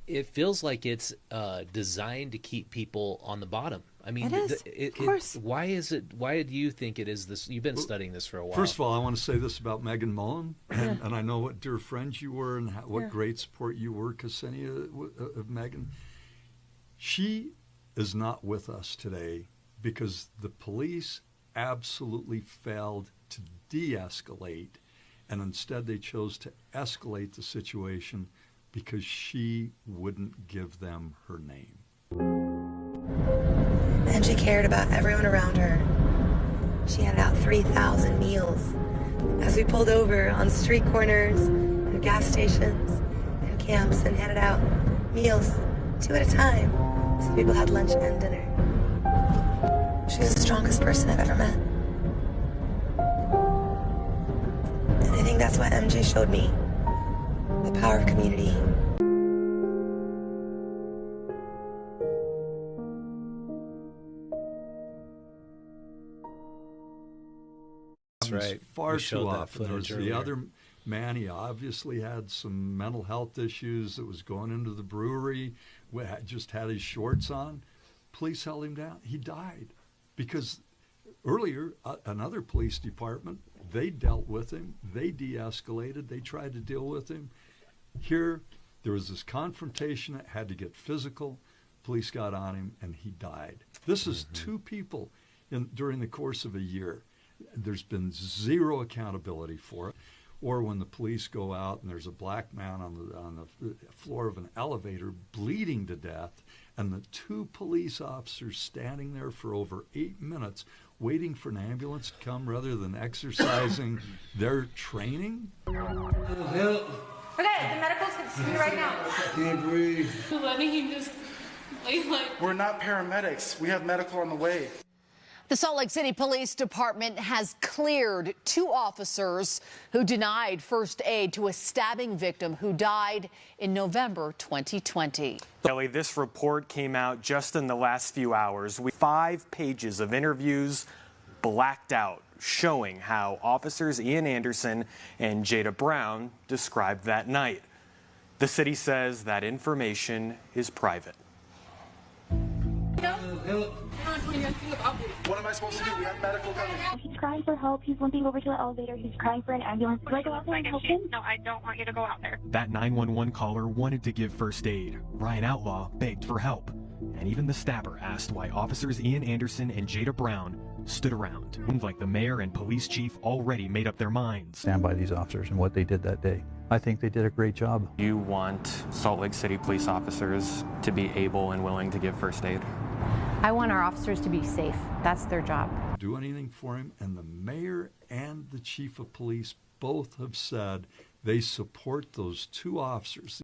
it feels like it's designed to keep people on the bottom. I mean, it is, of course. Why is it? Why do you think it is this? You've been studying this for a while. First of all, I want to say this about Megan Mohn, and I know what dear friends you were and what great support you were, Ksenia, of Megan. She is not with us today because the police absolutely failed to de-escalate, and instead they chose to escalate the situation because she wouldn't give them her name. And she cared about everyone around her. She handed out 3,000 meals as we pulled over on street corners and gas stations and camps and handed out meals 2 at a time so people had lunch and dinner. She's the strongest person I've ever met. And I think that's what MJ showed me, the power of community. That's right. Far too often. There was the other man, he obviously had some mental health issues that was going into the brewery, just had his shorts on. Police held him down. He died because earlier, another police department, they dealt with him. They de-escalated. They tried to deal with him. Here, there was this confrontation that had to get physical. Police got on him, and he died. This is two people during the course of a year. There's been zero accountability for it. Or when the police go out and there's a black man on the floor of an elevator bleeding to death, and the 2 police officers standing there for over 8 minutes waiting for an ambulance to come rather than exercising their training. Help. Okay, the medical's going to see you right now. I can't breathe. Letting him just lay like... We're not paramedics. We have medical on the way. The Salt Lake City Police Department has cleared 2 officers who denied first aid to a stabbing victim who died in November 2020. Kelly, this report came out just in the last few hours. 5 pages of interviews blacked out, showing how officers Ian Anderson and Jada Brown described that night. The city says that information is private. What am I supposed to do? We have medical coming. He's crying for help. He's limping over to the elevator. He's crying for an ambulance. Do I go out there and help him? No, I don't want you to go out there. That 911 caller wanted to give first aid. Ryan Outlaw begged for help. And even the stabber asked why officers Ian Anderson and Jada Brown stood around. Seemed like the mayor and police chief already made up their minds. Stand by these officers and what they did that day. I think they did a great job. You want Salt Lake City police officers to be able and willing to give first aid? I want our officers to be safe. That's their job. Do anything for him, and the mayor and the chief of police both have said they support those 2 officers.